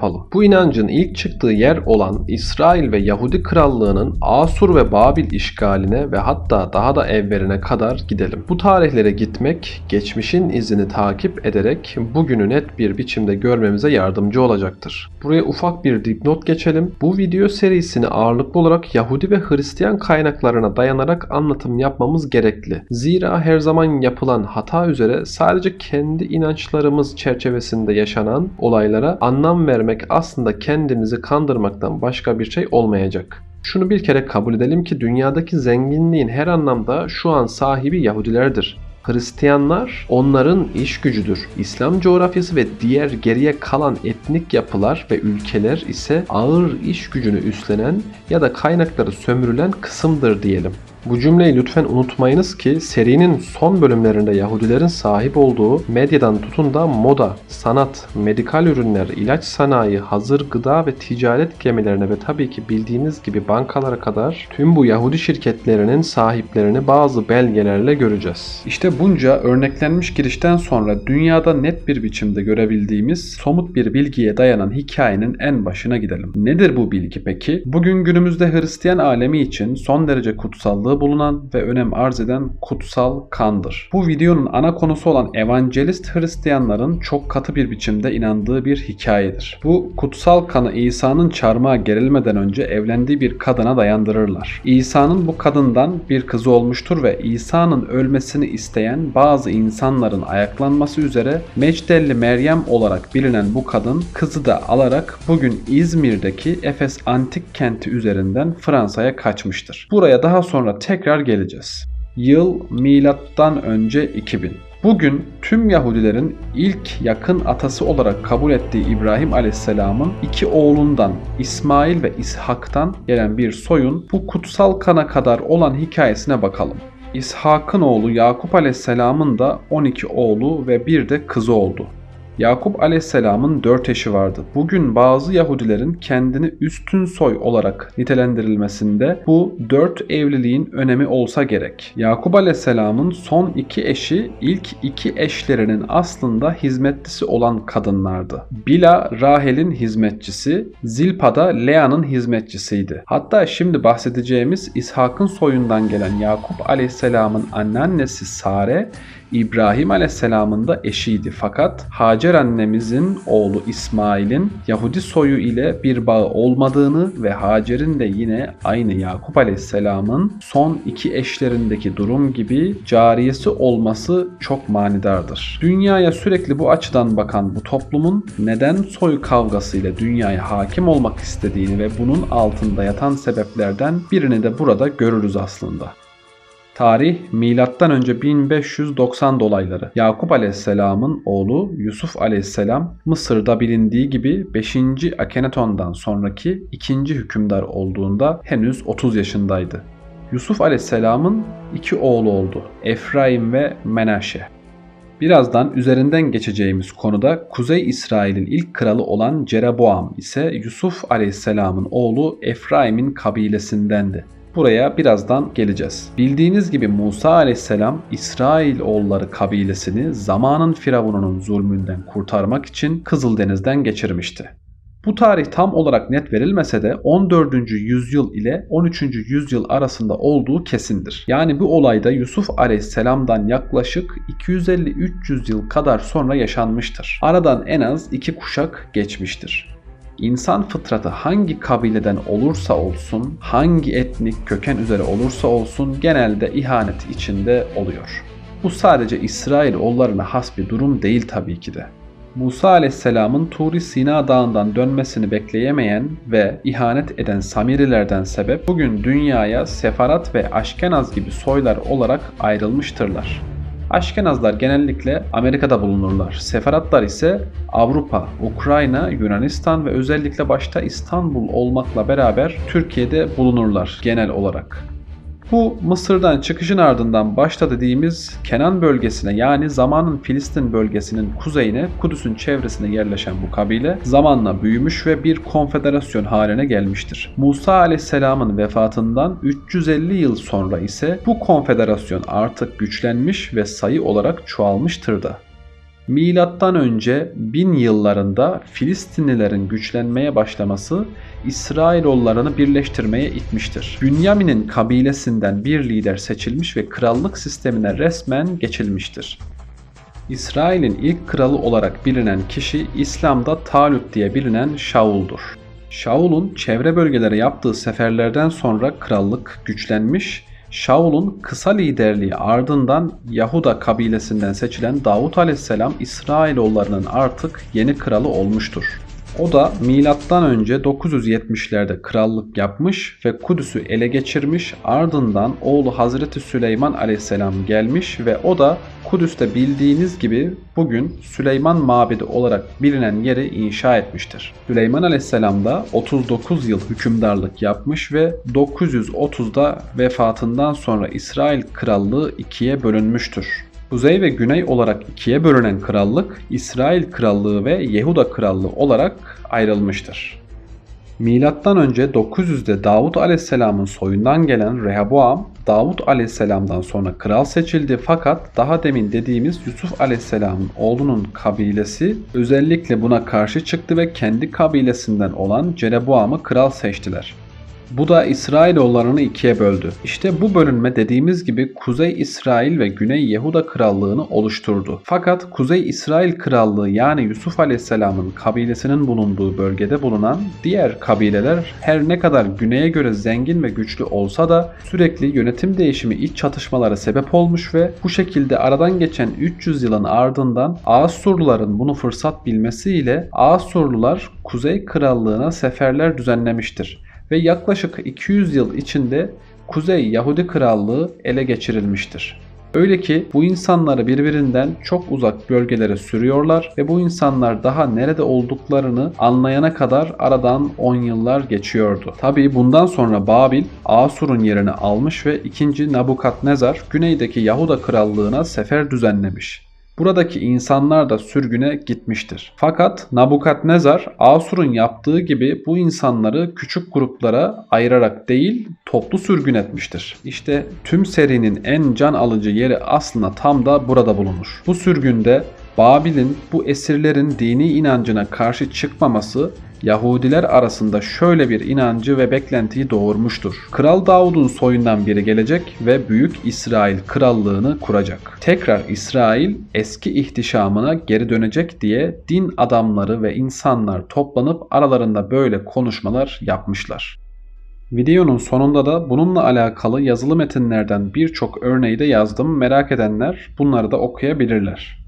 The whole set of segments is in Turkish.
yapalım. Bu inancın ilk çıktığı yer olan İsrail ve Yahudi Krallığı'nın Asur ve Babil işgaline ve hatta daha da evveline kadar gidelim. Bu tarihlere gitmek, geçmişin izini takip ederek bugünü net bir biçimde görmemize yardımcı olacaktır. Buraya ufak bir dipnot geçelim. Bu video serisini ağırlıklı olarak Yahudi ve Hristiyan kaynaklarına dayanarak anlatım yapmamız gerekli. Zira her zaman yapılan hata üzere sadece kendi inançlarımız çerçevesinde yaşanan olaylara anlam vermek aslında kendimizi kandırmaktan başka bir şey olmayacak. Şunu bir kere kabul edelim ki dünyadaki zenginliğin her anlamda şu an sahibi Yahudilerdir. Hristiyanlar onların iş gücüdür. İslam coğrafyası ve diğer geriye kalan etnik yapılar ve ülkeler ise ağır iş gücünü üstlenen ya da kaynakları sömürülen kısımdır diyelim. Bu cümleyi lütfen unutmayınız ki serinin son bölümlerinde Yahudilerin sahip olduğu medyadan tutun da moda, sanat, medikal ürünler, ilaç sanayi, hazır gıda ve ticaret gemilerine ve tabii ki bildiğiniz gibi bankalara kadar tüm bu Yahudi şirketlerinin sahiplerini bazı belgelerle göreceğiz. İşte bunca örneklenmiş girişten sonra dünyada net bir biçimde görebildiğimiz somut bir bilgiye dayanan hikayenin en başına gidelim. Nedir bu bilgi peki? Bugün günümüzde Hristiyan alemi için son derece kutsallığı bulunan ve önem arz eden kutsal kandır. Bu videonun ana konusu olan evangelist Hristiyanların çok katı bir biçimde inandığı bir hikayedir. Bu kutsal kanı İsa'nın çarmıha gerilmeden önce evlendiği bir kadına dayandırırlar. İsa'nın bu kadından bir kızı olmuştur ve İsa'nın ölmesini isteyen bazı insanların ayaklanması üzere Mecdelli Meryem olarak bilinen bu kadın kızı da alarak bugün İzmir'deki Efes antik kenti üzerinden Fransa'ya kaçmıştır. Buraya daha sonra tekrar geleceğiz. Yıl milattan önce 2000. Bugün tüm Yahudilerin ilk yakın atası olarak kabul ettiği İbrahim Aleyhisselam'ın iki oğlundan İsmail ve İshak'tan gelen bir soyun bu kutsal kana kadar olan hikayesine bakalım. İshak'ın oğlu Yakup Aleyhisselam'ın da 12 oğlu ve bir de kızı oldu. Yakup Aleyhisselam'ın 4 eşi vardı. Bugün bazı Yahudilerin kendini üstün soy olarak nitelendirilmesinde bu 4 evliliğin önemi olsa gerek. Yakup Aleyhisselam'ın son 2 eşi ilk 2 eşlerinin aslında hizmetlisi olan kadınlardı. Bila Rahel'in hizmetçisi, Zilpa da Lea'nın hizmetçisiydi. Hatta şimdi bahsedeceğimiz İshak'ın soyundan gelen Yakup Aleyhisselam'ın anneannesi Sare, İbrahim Aleyhisselam'ın da eşiydi. Fakat Hacer annemizin oğlu İsmail'in Yahudi soyu ile bir bağı olmadığını ve Hacer'in de yine aynı Yakup Aleyhisselam'ın son 2 eşlerindeki durum gibi cariyesi olması çok manidardır. Dünyaya sürekli bu açıdan bakan bu toplumun neden soy kavgasıyla dünyaya hakim olmak istediğini ve bunun altında yatan sebeplerden birini de burada görürüz aslında. Tarih M.Ö. 1590 dolayları. Yakup Aleyhisselam'ın oğlu Yusuf Aleyhisselam Mısır'da bilindiği gibi 5. Akenaton'dan sonraki 2. hükümdar olduğunda henüz 30 yaşındaydı. Yusuf Aleyhisselam'ın 2 oğlu oldu. Efraim ve Menaşe. Birazdan üzerinden geçeceğimiz konuda Kuzey İsrail'in ilk kralı olan Cereboam ise Yusuf Aleyhisselam'ın oğlu Efraim'in kabilesindendi. Buraya birazdan geleceğiz. Bildiğiniz gibi Musa Aleyhisselam İsrailoğulları kabilesini zamanın firavununun zulmünden kurtarmak için Kızıldeniz'den geçirmişti. Bu tarih tam olarak net verilmese de 14. yüzyıl ile 13. yüzyıl arasında olduğu kesindir. Yani bu olayda Yusuf Aleyhisselam'dan yaklaşık 250-300 yıl kadar sonra yaşanmıştır. Aradan en az 2 kuşak geçmiştir. İnsan fıtratı hangi kabileden olursa olsun, hangi etnik köken üzere olursa olsun genelde ihanet içinde oluyor. Bu sadece İsrailoğullarına has bir durum değil tabii ki de. Musa Aleyhisselam'ın Turi Sina Dağı'ndan dönmesini bekleyemeyen ve ihanet eden Samirilerden sebep bugün dünyaya Sefarat ve Aşkenaz gibi soylar olarak ayrılmıştırlar. Aşkenazlar genellikle Amerika'da bulunurlar. Sefaratlar ise Avrupa, Ukrayna, Yunanistan ve özellikle başta İstanbul olmakla beraber Türkiye'de bulunurlar genel olarak. Bu Mısır'dan çıkışın ardından başta dediğimiz Kenan bölgesine yani zamanın Filistin bölgesinin kuzeyine Kudüs'ün çevresine yerleşen bu kabile zamanla büyümüş ve bir konfederasyon haline gelmiştir. Musa Aleyhisselam'ın vefatından 350 yıl sonra ise bu konfederasyon artık güçlenmiş ve sayı olarak çoğalmıştır da. Milattan önce 1000 yıllarında Filistinlilerin güçlenmeye başlaması İsrailoğullarını birleştirmeye itmiştir. Bünyamin'in kabilesinden bir lider seçilmiş ve krallık sistemine resmen geçilmiştir. İsrail'in ilk kralı olarak bilinen kişi İslam'da Talut diye bilinen Şaul'dur. Şaul'un çevre bölgelere yaptığı seferlerden sonra krallık güçlenmiş. Şaul'un kısa liderliği ardından Yahuda kabilesinden seçilen Davut Aleyhisselam İsrailoğullarının artık yeni kralı olmuştur. O da milattan önce 970'lerde krallık yapmış ve Kudüs'ü ele geçirmiş, ardından oğlu Hazreti Süleyman Aleyhisselam gelmiş ve o da Kudüs'te bildiğiniz gibi bugün Süleyman Mabedi olarak bilinen yeri inşa etmiştir. Süleyman Aleyhisselam da 39 yıl hükümdarlık yapmış ve 930'da vefatından sonra İsrail krallığı ikiye bölünmüştür. Kuzey ve güney olarak ikiye bölünen krallık, İsrail krallığı ve Yehuda krallığı olarak ayrılmıştır. Milattan önce 900'de Davut Aleyhisselam'ın soyundan gelen Rehoboam, Davut Aleyhisselam'dan sonra kral seçildi fakat daha demin dediğimiz Yusuf Aleyhisselam'ın oğlunun kabilesi özellikle buna karşı çıktı ve kendi kabilesinden olan Jeroboam'ı kral seçtiler. Bu da İsrailoğullarını ikiye böldü. İşte bu bölünme dediğimiz gibi Kuzey İsrail ve Güney Yehuda krallığını oluşturdu. Fakat Kuzey İsrail krallığı yani Yusuf Aleyhisselam'ın kabilesinin bulunduğu bölgede bulunan diğer kabileler her ne kadar güneye göre zengin ve güçlü olsa da sürekli yönetim değişimi iç çatışmalara sebep olmuş ve bu şekilde aradan geçen 300 yılın ardından Asurluların bunu fırsat bilmesiyle Asurlular Kuzey Krallığına seferler düzenlemiştir. Ve yaklaşık 200 yıl içinde Kuzey Yahudi Krallığı ele geçirilmiştir. Öyle ki bu insanları birbirinden çok uzak bölgelere sürüyorlar ve bu insanlar daha nerede olduklarını anlayana kadar aradan 10 yıllar geçiyordu. Tabii bundan sonra Babil, Asur'un yerini almış ve 2. Nabukadnezar güneydeki Yahuda Krallığına sefer düzenlemiş. Buradaki insanlar da sürgüne gitmiştir. Fakat Nabukadnezar Asur'un yaptığı gibi bu insanları küçük gruplara ayırarak değil toplu sürgün etmiştir. İşte tüm serinin en can alıcı yeri aslında tam da burada bulunur. Bu sürgünde Babil'in bu esirlerin dini inancına karşı çıkmaması Yahudiler arasında şöyle bir inancı ve beklentiyi doğurmuştur. Kral Davud'un soyundan biri gelecek ve Büyük İsrail krallığını kuracak. Tekrar İsrail eski ihtişamına geri dönecek diye din adamları ve insanlar toplanıp aralarında böyle konuşmalar yapmışlar. Videonun sonunda da bununla alakalı yazılı metinlerden birçok örneği de yazdım. Merak edenler bunları da okuyabilirler.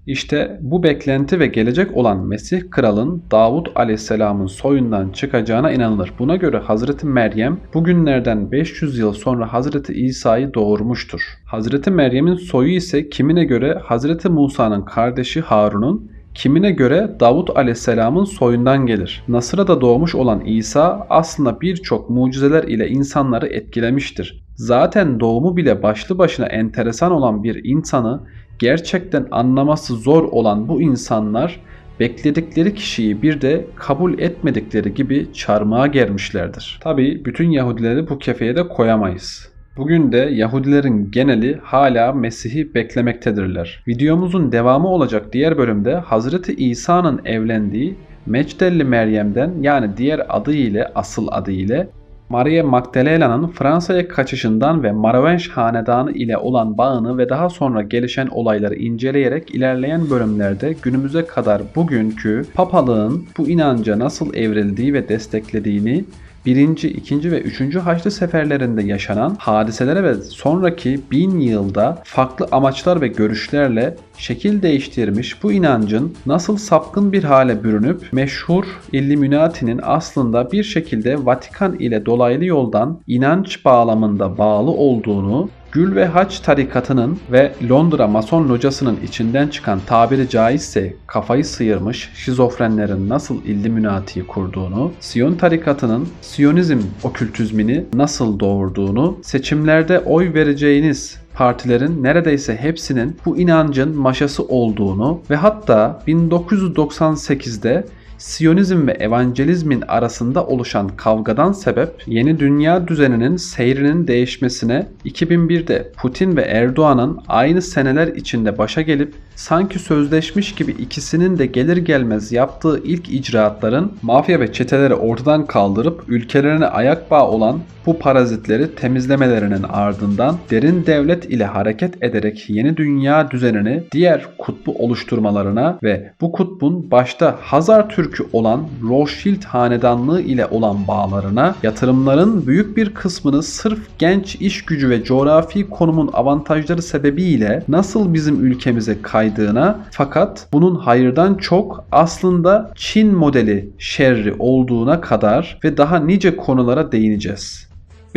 İşte bu beklenti ve gelecek olan Mesih Kral'ın Davud Aleyhisselam'ın soyundan çıkacağına inanılır. Buna göre Hazreti Meryem bugünlerden 500 yıl sonra Hazreti İsa'yı doğurmuştur. Hazreti Meryem'in soyu ise kimine göre Hazreti Musa'nın kardeşi Harun'un, kimine göre Davud Aleyhisselam'ın soyundan gelir. Nasır'da doğmuş olan İsa aslında birçok mucizeler ile insanları etkilemiştir. Zaten doğumu bile başlı başına enteresan olan bir insanı gerçekten anlaması zor olan bu insanlar bekledikleri kişiyi bir de kabul etmedikleri gibi çarmıha germişlerdir. Tabii bütün Yahudileri bu kefeye de koyamayız. Bugün de Yahudilerin geneli hala Mesih'i beklemektedirler. Videomuzun devamı olacak diğer bölümde Hazreti İsa'nın evlendiği Mecdelli Meryem'den yani diğer adı ile asıl adı ile Maria Magdalena'nın Fransa'ya kaçışından ve Marovinj hanedanı ile olan bağını ve daha sonra gelişen olayları inceleyerek ilerleyen bölümlerde günümüze kadar bugünkü papalığın bu inanca nasıl evrildiği ve desteklediğini, 1., 2. ve 3. Haçlı seferlerinde yaşanan hadiselere ve sonraki 1000 yılda farklı amaçlar ve görüşlerle şekil değiştirmiş bu inancın nasıl sapkın bir hale bürünüp meşhur Illuminati'nin aslında bir şekilde Vatikan ile dolaylı yoldan inanç bağlamında bağlı olduğunu, Gül ve Haç tarikatının ve Londra Mason locasının içinden çıkan tabiri caizse kafayı sıyırmış şizofrenlerin nasıl Illuminati'yi kurduğunu, Siyon tarikatının Siyonizm okültizmini nasıl doğurduğunu, seçimlerde oy vereceğiniz partilerin neredeyse hepsinin bu inancın maşası olduğunu ve hatta 1998'de Siyonizm ve evangelizmin arasında oluşan kavgadan sebep yeni dünya düzeninin seyrinin değişmesine 2001'de Putin ve Erdoğan'ın aynı seneler içinde başa gelip sanki sözleşmiş gibi ikisinin de gelir gelmez yaptığı ilk icraatların mafya ve çeteleri ortadan kaldırıp ülkelerine ayak bağı olan bu parazitleri temizlemelerinin ardından derin devlet ile hareket ederek yeni dünya düzenini diğer kutbu oluşturmalarına ve bu kutbun başta Hazar Türk'ü olan Rothschild hanedanlığı ile olan bağlarına, yatırımların büyük bir kısmını sırf genç iş gücü ve coğrafi konumun avantajları sebebiyle nasıl bizim ülkemize kaydığına, fakat bunun hayırdan çok aslında Çin modeli şerri olduğuna kadar ve daha nice konulara değineceğiz.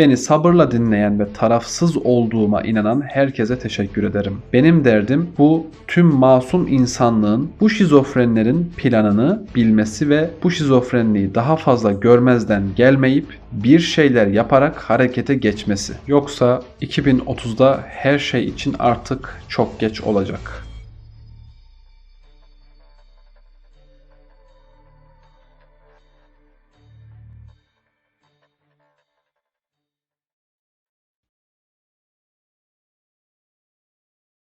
Beni sabırla dinleyen ve tarafsız olduğuma inanan herkese teşekkür ederim. Benim derdim bu tüm masum insanlığın bu şizofrenlerin planını bilmesi ve bu şizofrenliği daha fazla görmezden gelmeyip bir şeyler yaparak harekete geçmesi. Yoksa 2030'da her şey için artık çok geç olacak.